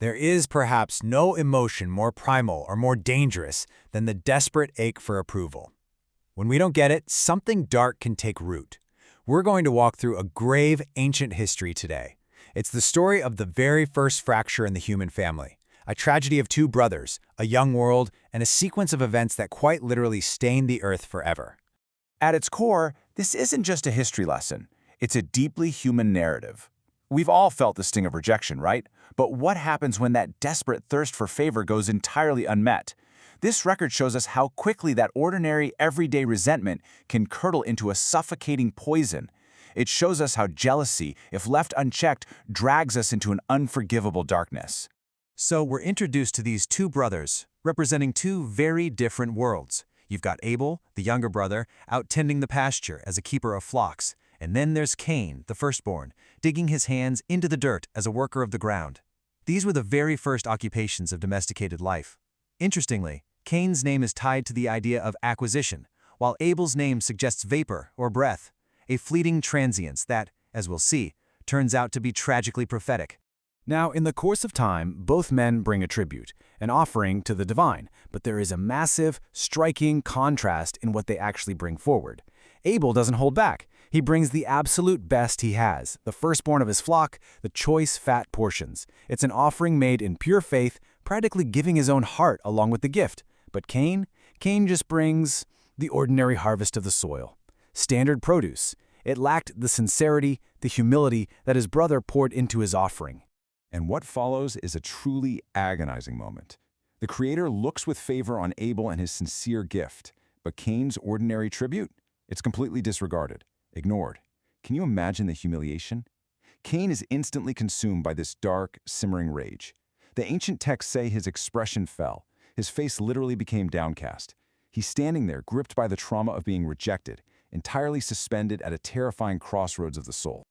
There is perhaps no emotion more primal or more dangerous than the desperate ache for approval. When we don't get it, something dark can take root. We're going to walk through a grave ancient history today. It's the story of the very first fracture in the human family, a tragedy of two brothers, a young world, and a sequence of events that quite literally stained the earth forever. At its core, this isn't just a history lesson. It's a deeply human narrative. We've all felt the sting of rejection, right? But what happens when that desperate thirst for favor goes entirely unmet? This record shows us how quickly that ordinary, everyday resentment can curdle into a suffocating poison. It shows us how jealousy, if left unchecked, drags us into an unforgivable darkness. So we're introduced to these two brothers, representing two very different worlds. You've got Abel, the younger brother, out tending the pasture as a keeper of flocks. And then there's Cain, the firstborn, digging his hands into the dirt as a worker of the ground. These were the very first occupations of domesticated life. Interestingly, Cain's name is tied to the idea of acquisition, while Abel's name suggests vapor or breath, a fleeting transience that, as we'll see, turns out to be tragically prophetic. Now, in the course of time, both men bring a tribute, an offering to the divine, but there is a massive, striking contrast in what they actually bring forward. Abel doesn't hold back. He brings the absolute best he has, the firstborn of his flock, the choice fat portions. It's an offering made in pure faith, practically giving his own heart along with the gift. But Cain just brings the ordinary harvest of the soil. Standard produce. It lacked the sincerity, the humility that his brother poured into his offering. And what follows is a truly agonizing moment. The Creator looks with favor on Abel and his sincere gift, but Cain's ordinary tribute? It's completely disregarded, ignored. Can you imagine the humiliation? Cain is instantly consumed by this dark, simmering rage. The ancient texts say his expression fell. His face literally became downcast. He's standing there, gripped by the trauma of being rejected, entirely suspended at a terrifying crossroads of the soul.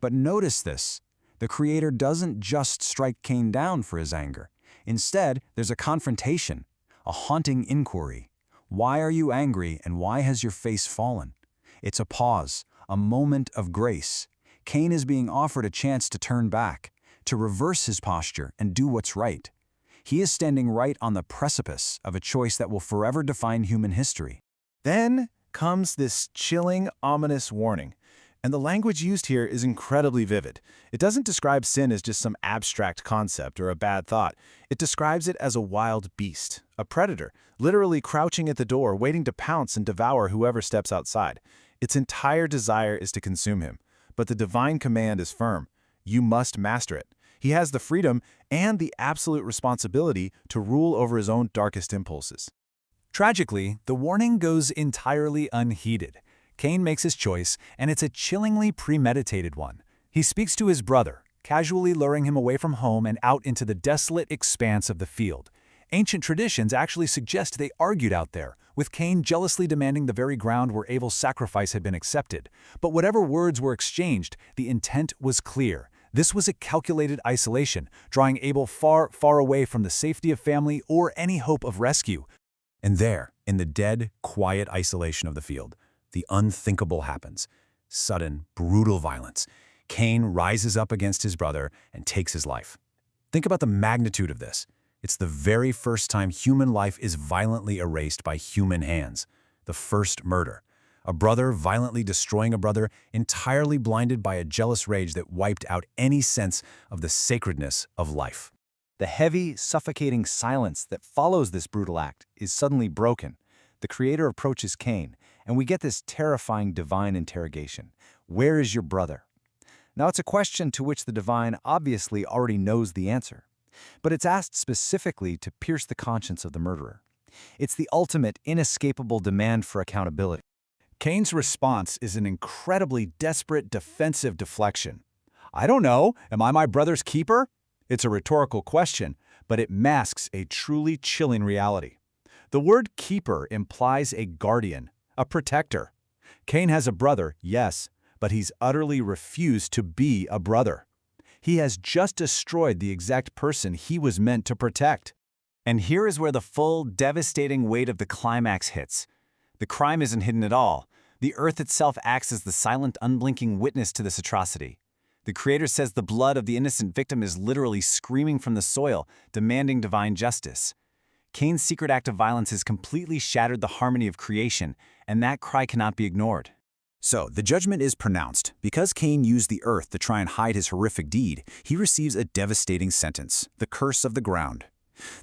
But notice this. The Creator doesn't just strike Cain down for his anger. Instead, there's a confrontation, a haunting inquiry. Why are you angry and why has your face fallen? It's a pause, a moment of grace. Cain is being offered a chance to turn back, to reverse his posture and do what's right. He is standing right on the precipice of a choice that will forever define human history. Then comes this chilling, ominous warning. And the language used here is incredibly vivid. It doesn't describe sin as just some abstract concept or a bad thought. It describes it as a wild beast, a predator, literally crouching at the door, waiting to pounce and devour whoever steps outside. Its entire desire is to consume him. But the divine command is firm. You must master it. He has the freedom and the absolute responsibility to rule over his own darkest impulses. Tragically, the warning goes entirely unheeded. Cain makes his choice, and it's a chillingly premeditated one. He speaks to his brother, casually luring him away from home and out into the desolate expanse of the field. Ancient traditions actually suggest they argued out there, with Cain jealously demanding the very ground where Abel's sacrifice had been accepted. But whatever words were exchanged, the intent was clear. This was a calculated isolation, drawing Abel far, far away from the safety of family or any hope of rescue. And there, in the dead, quiet isolation of the field, the unthinkable happens. Sudden, brutal violence. Cain rises up against his brother and takes his life. Think about the magnitude of this. It's the very first time human life is violently erased by human hands. The first murder. A brother violently destroying a brother, entirely blinded by a jealous rage that wiped out any sense of the sacredness of life. The heavy, suffocating silence that follows this brutal act is suddenly broken. The Creator approaches Cain, and we get this terrifying divine interrogation. Where is your brother? Now, it's a question to which the divine obviously already knows the answer, but it's asked specifically to pierce the conscience of the murderer. It's the ultimate, inescapable demand for accountability. Cain's response is an incredibly desperate defensive deflection. I don't know, am I my brother's keeper? It's a rhetorical question, but it masks a truly chilling reality. The word keeper implies a guardian, a protector. Cain has a brother, yes, but he's utterly refused to be a brother. He has just destroyed the exact person he was meant to protect. And here is where the full, devastating weight of the climax hits. The crime isn't hidden at all. The earth itself acts as the silent, unblinking witness to this atrocity. The Creator says the blood of the innocent victim is literally screaming from the soil, demanding divine justice. Cain's secret act of violence has completely shattered the harmony of creation, and that cry cannot be ignored. So, the judgment is pronounced. Because Cain used the earth to try and hide his horrific deed, he receives a devastating sentence, the curse of the ground.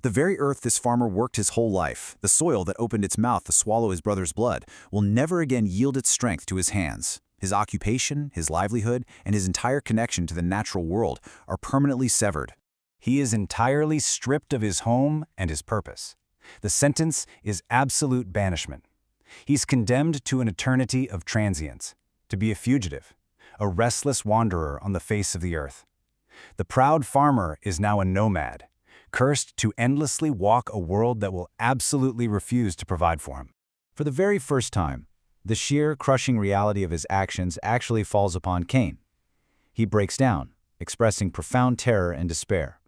The very earth this farmer worked his whole life, the soil that opened its mouth to swallow his brother's blood, will never again yield its strength to his hands. His occupation, his livelihood, and his entire connection to the natural world are permanently severed. He is entirely stripped of his home and his purpose. The sentence is absolute banishment. He's condemned to an eternity of transience, to be a fugitive, a restless wanderer on the face of the earth. The proud farmer is now a nomad, cursed to endlessly walk a world that will absolutely refuse to provide for him. For the very first time, the sheer, crushing reality of his actions actually falls upon Cain. He breaks down, expressing profound terror and despair.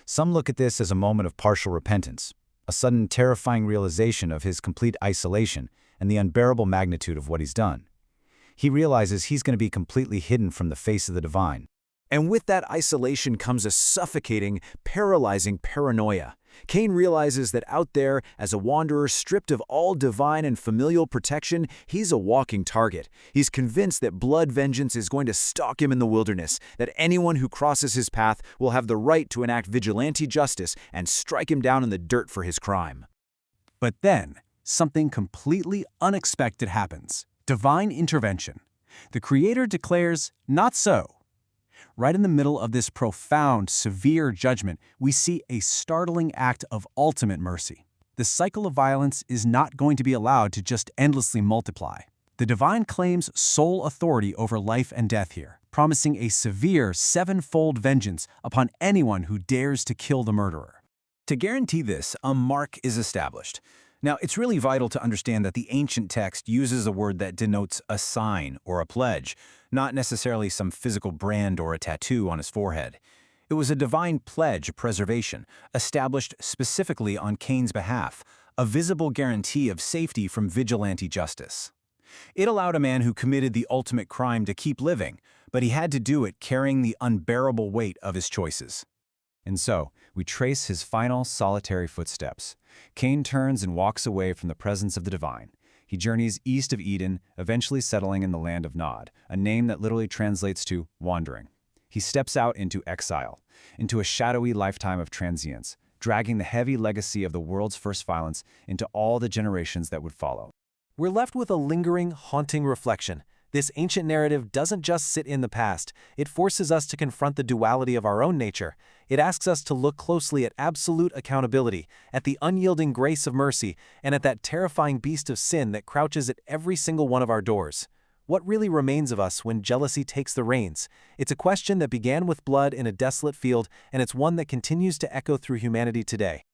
Some look at this as a moment of partial repentance, a sudden terrifying realization of his complete isolation and the unbearable magnitude of what he's done. He realizes he's going to be completely hidden from the face of the divine. And with that isolation comes a suffocating, paralyzing paranoia. Cain realizes that out there, as a wanderer stripped of all divine and familial protection, he's a walking target. He's convinced that blood vengeance is going to stalk him in the wilderness, that anyone who crosses his path will have the right to enact vigilante justice and strike him down in the dirt for his crime. But then, something completely unexpected happens. Divine intervention. The Creator declares, "Not so." Right in the middle of this profound, severe judgment, we see a startling act of ultimate mercy. The cycle of violence is not going to be allowed to just endlessly multiply. The divine claims sole authority over life and death here, promising a severe sevenfold vengeance upon anyone who dares to kill the murderer. To guarantee this, a mark is established. Now, it's really vital to understand that the ancient text uses a word that denotes a sign or a pledge, not necessarily some physical brand or a tattoo on his forehead. It was a divine pledge of preservation, established specifically on Cain's behalf, a visible guarantee of safety from vigilante justice. It allowed a man who committed the ultimate crime to keep living, but he had to do it carrying the unbearable weight of his choices. And so, we trace his final solitary footsteps. Cain turns and walks away from the presence of the divine. He journeys east of Eden, eventually settling in the land of Nod, a name that literally translates to wandering. He steps out into exile, into a shadowy lifetime of transience, dragging the heavy legacy of the world's first violence into all the generations that would follow. We're left with a lingering, haunting reflection. This ancient narrative doesn't just sit in the past. It forces us to confront the duality of our own nature. It asks us to look closely at absolute accountability, at the unyielding grace of mercy, and at that terrifying beast of sin that crouches at every single one of our doors. What really remains of us when jealousy takes the reins? It's a question that began with blood in a desolate field, and it's one that continues to echo through humanity today.